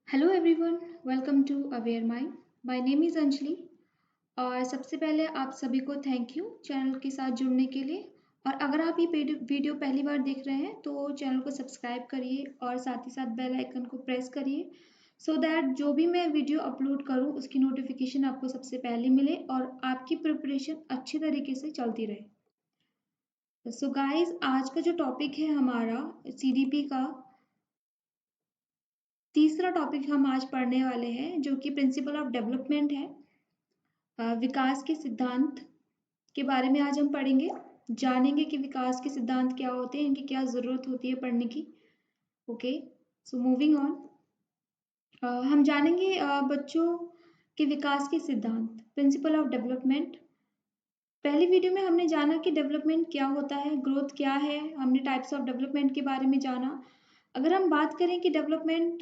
Hello everyone, welcome to aware mind. My name is Anjali. और सबसे पहले आप सभी को थैंक यू चैनल के साथ जुड़ने के लिए। और अगर आप ये वीडियो पहली बार देख रहे हैं तो चैनल को सब्सक्राइब करिए और साथ ही साथ बेल आइकन को प्रेस करिए सो दैट जो भी मैं वीडियो अपलोड करूं उसकी नोटिफिकेशन आपको सबसे पहले मिले और आपकी प्रिपरेशन अच्छे तरीके से चलती रहे। सो गाइस, आज का जो टॉपिक है हमारा सीडीपी का तीसरा टॉपिक हम आज पढ़ने वाले हैं जो कि प्रिंसिपल ऑफ डेवलपमेंट है। विकास के सिद्धांत के बारे में आज हम पढ़ेंगे, जानेंगे कि विकास के सिद्धांत क्या होते हैं, इनकी क्या ज़रूरत होती है पढ़ने की। ओके, सो मूविंग ऑन, हम जानेंगे बच्चों के विकास के सिद्धांत, प्रिंसिपल ऑफ डेवलपमेंट। पहली वीडियो में हमने जाना कि डेवलपमेंट क्या होता है, ग्रोथ क्या है, हमने टाइप्स ऑफ डेवलपमेंट के बारे में जाना। अगर हम बात करें कि डेवलपमेंट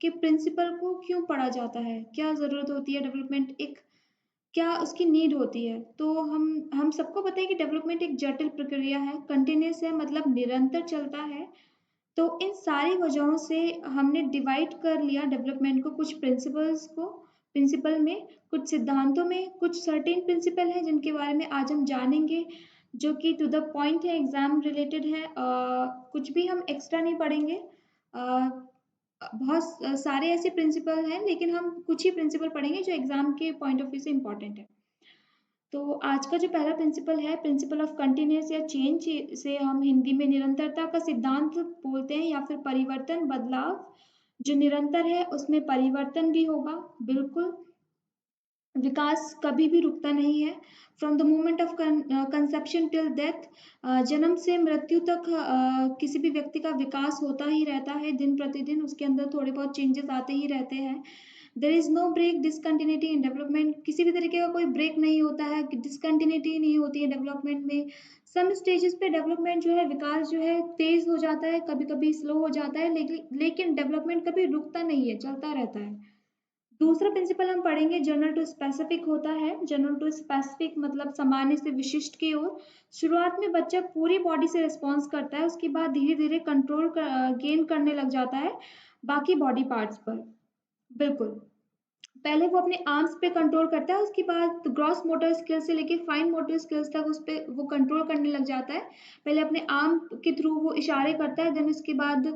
के प्रिंसिपल को क्यों पढ़ा जाता है, क्या ज़रूरत होती है, डेवलपमेंट एक क्या उसकी नीड होती है, तो हम सबको पता है कि डेवलपमेंट एक जटिल प्रक्रिया है, कंटिन्यूस है, मतलब निरंतर चलता है। तो इन सारी वजहों से हमने डिवाइड कर लिया डेवलपमेंट को कुछ प्रिंसिपल में, कुछ सिद्धांतों में, कुछ सर्टेन प्रिंसिपल हैं जिनके बारे में आज हम जानेंगे, जो कि टू द पॉइंट है, एग्जाम रिलेटेड है। कुछ भी हम एक्स्ट्रा नहीं पढ़ेंगे। बहुत सारे ऐसे प्रिंसिपल हैं लेकिन हम कुछ ही प्रिंसिपल पढ़ेंगे जो एग्जाम के पॉइंट ऑफ व्यू से इम्पोर्टेंट है। तो आज का जो पहला प्रिंसिपल है, प्रिंसिपल ऑफ कंटिन्यूस या चेंज, से हम हिंदी में निरंतरता का सिद्धांत बोलते हैं या फिर परिवर्तन, बदलाव जो निरंतर है उसमें परिवर्तन भी होगा। बिल्कुल, विकास कभी भी रुकता नहीं है। From the moment of conception till death, जन्म से मृत्यु तक किसी भी व्यक्ति का विकास होता ही रहता है, दिन प्रतिदिन उसके अंदर थोड़े बहुत चेंजेस आते ही रहते हैं। There is no break, discontinuity in development, किसी भी तरीके का कोई ब्रेक नहीं होता है, डिसकंटिन्यूटी नहीं होती है डेवलपमेंट में। सम स्टेजेस पे डेवलपमेंट जो है, विकास जो है तेज हो जाता है, कभी कभी स्लो हो जाता है, लेकिन डेवलपमेंट कभी रुकता नहीं है, चलता रहता है। दूसरा प्रिंसिपल हम पढ़ेंगे, जनरल टू स्पेसिफिक होता है। जनरल टू स्पेसिफिक मतलब सामान्य से विशिष्ट की ओर। शुरुआत में बच्चा पूरी बॉडी से रिस्पॉन्स करता है, उसके बाद धीरे धीरे कंट्रोल गेन करने लग जाता है बाकी बॉडी पार्ट्स पर। बिल्कुल, पहले वो अपने आर्म्स पे कंट्रोल करता है, उसके बाद ग्रॉस मोटर स्किल से लेके फाइन मोटर स्किल्स तक उस पे वो कंट्रोल करने लग जाता है। पहले अपने आर्म के थ्रू वो इशारे करता है, देन उसके बाद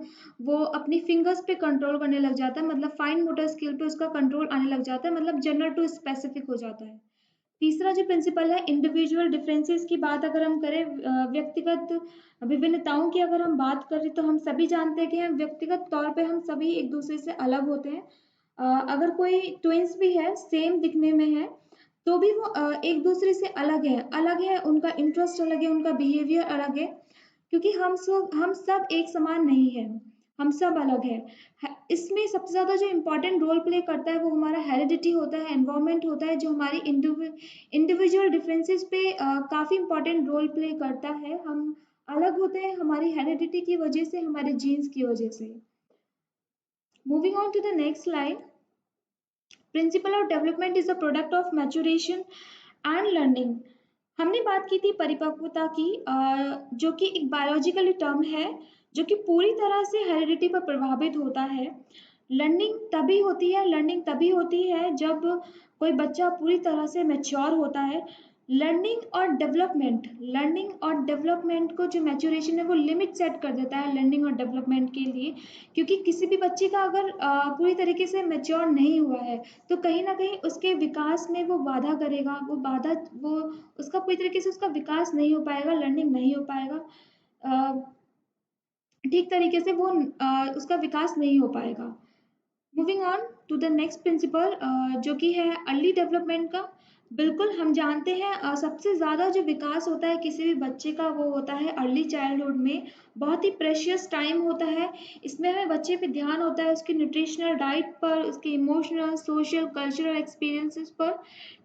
वो अपनी फिंगर्स पे कंट्रोल करने लग जाता है, मतलब फाइन मोटर स्किल पे उसका कंट्रोल आने लग जाता है, मतलब जनरल टू स्पेसिफिक हो जाता है। तीसरा जो प्रिंसिपल है, इंडिविजुअल डिफरेंसेस की बात अगर हम करें, व्यक्तिगत विभिन्नताओं की अगर हम बात करें, तो हम सभी जानते हैं कि हम व्यक्तिगत तौर पे हम सभी एक दूसरे से अलग होते हैं। अगर कोई ट्विंस भी है, सेम दिखने में है, तो भी वो एक दूसरे से अलग है, उनका इंटरेस्ट अलग है, उनका बिहेवियर अलग है, क्योंकि हम सब एक समान नहीं है, हम सब अलग है। इसमें सबसे ज़्यादा जो इम्पोर्टेंट रोल प्ले करता है वो हमारा हेरिडिटी होता है, एनवायरनमेंट होता है, जो हमारी इंडिविजुअल डिफरेंसेस पे काफ़ी इम्पोर्टेंट रोल प्ले करता है। हम अलग होते हैं हमारी हेरिडिटी की वजह से, हमारे जीन्स की वजह से। Moving on to the next slide, principle of development is a product of maturation and learning. हमने बात की थी परिपक्वता की, जो कि एक बायोलॉजिकल टर्म है जो कि पूरी तरह से हेरिडिटी पर प्रभावित होता है। लर्निंग तभी होती है जब कोई बच्चा पूरी तरह से मैच्योर होता है। लर्निंग और डेवलपमेंट को जो मैच्योरेशन है वो लिमिट सेट कर देता है लर्निंग और डेवलपमेंट के लिए, क्योंकि किसी भी बच्चे का अगर पूरी तरीके से मैच्योर नहीं हुआ है तो कहीं ना कहीं उसके विकास में वो बाधा करेगा, वो उसका पूरी तरीके से उसका विकास नहीं हो पाएगा, लर्निंग नहीं हो पाएगा, ठीक तरीके से वो उसका विकास नहीं हो पाएगा। Moving on to the next principle, जो कि है अर्ली डेवलपमेंट का। बिल्कुल, हम जानते हैं सबसे ज़्यादा जो विकास होता है किसी भी बच्चे का वो होता है अर्ली चाइल्डहुड में। बहुत ही प्रेशियस टाइम होता है, इसमें हमें बच्चे पे ध्यान होता है, उसकी न्यूट्रिशनल डाइट पर, उसके इमोशनल, सोशल, कल्चरल एक्सपीरियंसेस पर।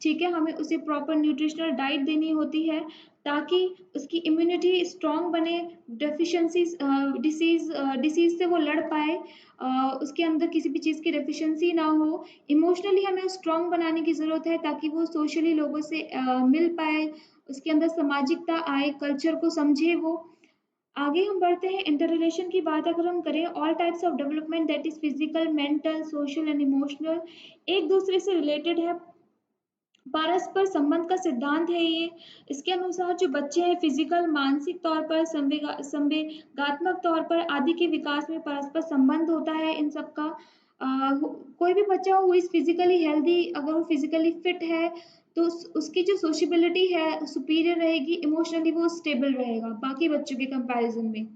ठीक है, हमें उसे प्रॉपर न्यूट्रिशनल डाइट देनी होती है ताकि उसकी इम्यूनिटी स्ट्रॉन्ग बने, डेफिशिएंसीज डिसीज़ से वो लड़ पाए, उसके अंदर किसी भी चीज़ की डेफिशिएंसी ना हो। इमोशनली हमें स्ट्रॉन्ग बनाने की ज़रूरत है ताकि वो सोशली लोगों से मिल पाए, उसके अंदर सामाजिकता आए, कल्चर को समझे वो। आगे हम बढ़ते हैं इंटर रिलेशन की बात अगर हम करें, all types of development that is physical, mental, social and emotional एक दूसरे से रिलेटेड है। परस्पर संबंध का सिद्धांत है ये। इसके अनुसार जो बच्चे हैं फिजिकल, मानसिक तौर पर, संवेगात्मक तौर पर आदि के विकास में परस्पर संबंध होता है इन सब का। कोई भी बच्चा हो इज फिजिकली हेल्दी, अगर वो फिजिकली फिट है तो उसकी जो सोशबिलिटी है सुपीरियर रहेगी, इमोशनली वो स्टेबल रहेगा बाकी बच्चों के कंपैरिजन में।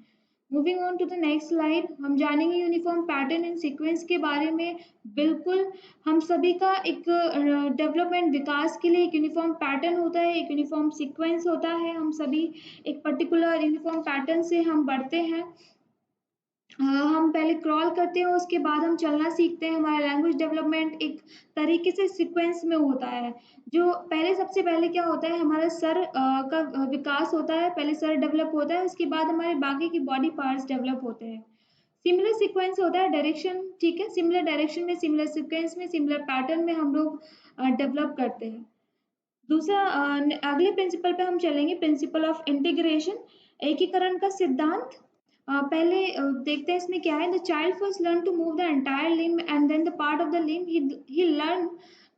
Moving on to the next slide, हम जानेंगे यूनिफॉर्म पैटर्न एंड सीक्वेंस के बारे में। बिल्कुल, हम सभी का एक डेवलपमेंट विकास के लिए एक यूनिफॉर्म पैटर्न होता है, एक यूनिफॉर्म सीक्वेंस होता है। हम सभी एक पर्टिकुलर यूनिफॉर्म पैटर्न से हम बढ़ते हैं। हम पहले क्रॉल करते हैं, उसके बाद हम चलना सीखते हैं। हमारा लैंग्वेज डेवलपमेंट एक तरीके से सीक्वेंस में होता है। जो पहले सबसे पहले क्या होता है, हमारा सर का विकास होता है, पहले सर डेवलप होता है, उसके बाद हमारे बाकी की बॉडी पार्ट्स डेवलप होते हैं। सिमिलर सीक्वेंस होता है डायरेक्शन, ठीक है, सिमिलर डायरेक्शन में, सिमिलर सीक्वेंस में, सिमिलर पैटर्न में हम लोग डेवलप करते हैं। दूसरा अगले प्रिंसिपल पे हम चलेंगे, प्रिंसिपल ऑफ इंटीग्रेशन, एकीकरण का सिद्धांत। पहले देखते हैं इसमें क्या है। The child first learn to move the entire limb and then the part of the limb he learn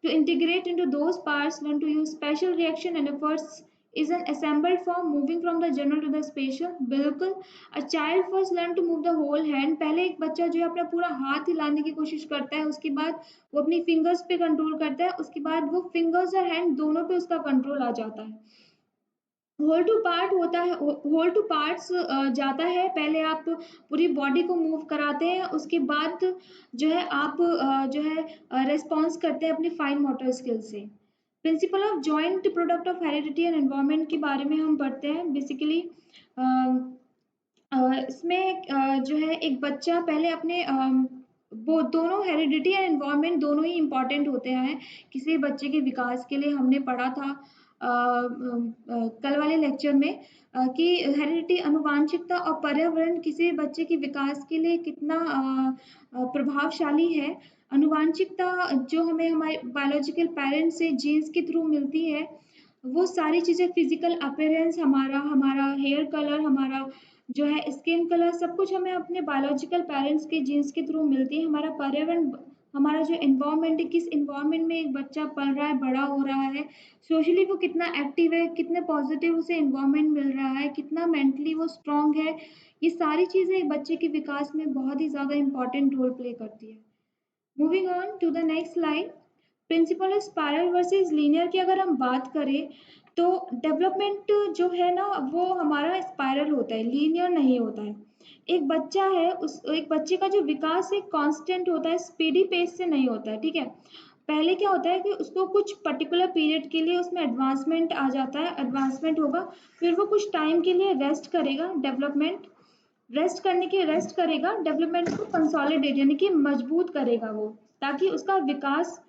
to integrate into those parts, learn to use special reaction and efforts is an assembled form moving from the general to the special। बिल्कुल, a child first learn to move the whole hand, पहले एक बच्चा जो है अपना पूरा हाथ हिलाने की कोशिश करता है, उसके बाद वो अपनी फिंगर्स पे कंट्रोल करता है, उसके बाद वो फिंगर्स और हैंड दोनों पे उसका कंट्रोल आ जाता है। होल टू पार्ट होता है, होल टू पार्ट्स जाता है, पहले आप पूरी बॉडी को मूव कराते हैं, उसके बाद जो है आप जो है रेस्पॉन्स करते हैं अपनी फाइन मोटर स्किल से। Principle of joint product of heredity and environment के बारे में हम पढ़ते हैं। बेसिकली इसमें जो है एक बच्चा पहले अपने वो दोनों हेरिडिटी एंड एनवायरनमेंट दोनों ही इम्पॉर्टेंट होते हैं किसी बच्चे के विकास के लिए। हमने पढ़ा था कल वाले लेक्चर में कि हेरिडिटी, अनुवांशिकता और पर्यावरण किसी बच्चे के विकास के लिए कितना प्रभावशाली है। अनुवांशिकता जो हमें हमारे बायोलॉजिकल पेरेंट्स से जीन्स के थ्रू मिलती है, वो सारी चीज़ें फिजिकल अपीयरेंस, हमारा हमारा हेयर कलर, हमारा जो है स्किन कलर, सब कुछ हमें अपने बायोलॉजिकल पेरेंट्स के जीन्स के थ्रू मिलती है। हमारा पर्यावरण, हमारा जो एनवायरनमेंट है, किस एनवायरनमेंट में एक बच्चा पल रहा है, बड़ा हो रहा है, सोशली वो कितना एक्टिव है, कितने पॉजिटिव उसे एनवायरनमेंट मिल रहा है, कितना मेंटली वो स्ट्रांग है, ये सारी चीज़ें एक बच्चे के विकास में बहुत ही ज़्यादा इंपॉर्टेंट रोल प्ले करती है। Moving on to the next slide, principle of spiral versus linear की अगर हम बात करें तो डेवलपमेंट जो है ना वो हमारा स्पाइरल होता है, लीनियर नहीं होता है। एक बच्चा है, उस एक बच्चे का जो विकास है कांस्टेंट होता है, स्पीडी पेस से नहीं होता है, ठीक है। पहले क्या होता है कि उसको कुछ पर्टिकुलर पीरियड के लिए उसमें एडवांसमेंट आ जाता है, एडवांसमेंट होगा, फिर वो कुछ टाइम के लिए रेस्ट करेगा, डेवलपमेंट रेस्ट करेगा, डेवलपमेंट को कंसोलिडेट यानी कि मजबूत करेगा वो, ताकि उसका विकास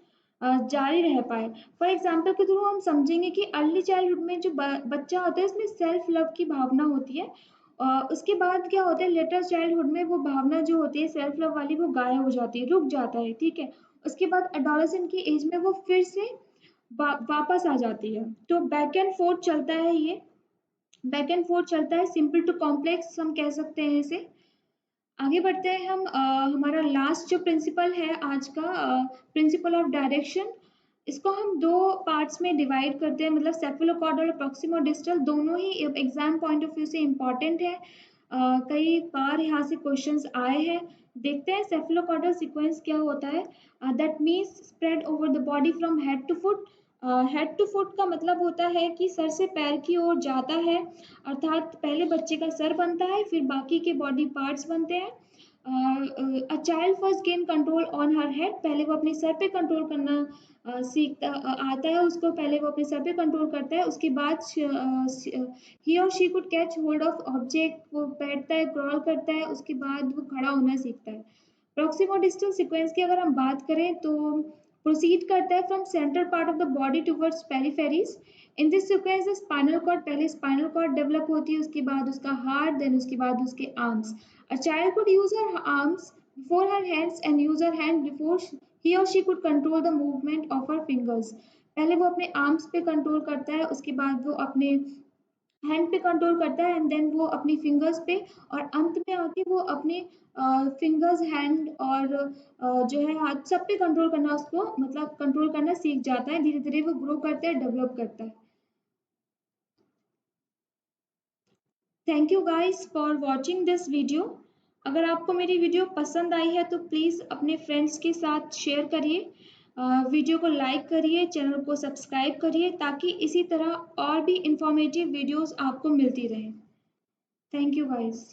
जारी रह पाए। फॉर एग्जाम्पल के थ्रू हम समझेंगे कि अर्ली चाइल्डहुड में जो बच्चा होता है इसमें सेल्फ लव की भावना होती है। उसके बाद क्या होता है, लेटर चाइल्डहुड में वो भावना जो होती है सेल्फ लव वाली वो गायब हो जाती है, रुक जाता है, ठीक है। उसके बाद एडोलेसेंट की एज में वो फिर से वापस आ जाती है। तो बैक एंड फोर्थ चलता है ये, बैक एंड फोर्थ चलता है, सिंपल टू कॉम्प्लेक्स हम कह सकते हैं इसे। आगे बढ़ते हैं हम, हमारा लास्ट जो प्रिंसिपल है आज का, प्रिंसिपल ऑफ डायरेक्शन। इसको हम दो पार्ट्स में डिवाइड करते हैं, मतलब सेफलोकॉर्डल और प्रॉक्सिमोडिस्टल दोनों ही एग्जाम पॉइंट ऑफ व्यू से इम्पॉर्टेंट है। कई बार यहाँ से क्वेश्चंस आए हैं। देखते हैं सेफलोकॉर्डल सीक्वेंस क्या होता है। That means spread over the body from head to foot. Head to foot का मतलब होता है कि सर से पैर की ओर जाता है, अर्थात पहले बच्चे का सर बनता है, फिर बाकी के बॉडी पार्ट्स बनते हैं। A child first gain control on her head, पहले वो अपने सर पे कंट्रोल करना सीखता आता है उसको, पहले वो अपने सर पे कंट्रोल करता है, उसके बाद ही और she could catch hold of object, वो बैठता है, क्रॉल करता है, उसके बाद वो खड़ा होना सीखता है। प्रॉक्सिमो डिस्टल सीक्वेंस की अगर हम बात करें तो प्रोसीड करता है from central part of the body towards peripheries. In this sequence spinal cord, पहले स्पाइनल कॉर्ड डेवलप होती है, उसके बाद उसका हार्ट, देन उसके बाद उसके arms. A child could use her arms before her hands and use her hand before ही और she could control the movement of her fingers. पहले वो अपने आर्म्स पे कंट्रोल करता है, उसके बाद वो अपने हैंड पे कंट्रोल करता है एंड देन वो अपनी फिंगर्स पे, और अंत में आके वो अपने फिंगर्स, हैंड और जो है हाथ सब पे कंट्रोल करना, उसको मतलब कंट्रोल करना सीख जाता है। धीरे धीरे वो ग्रो करता है, डेवलप करता है। Thank you guys for watching this video. अगर आपको मेरी वीडियो पसंद आई है तो प्लीज़ अपने फ्रेंड्स के साथ शेयर करिए, वीडियो को लाइक करिए, चैनल को सब्सक्राइब करिए, ताकि इसी तरह और भी इंफॉर्मेटिव वीडियोस आपको मिलती रहें। Thank you guys.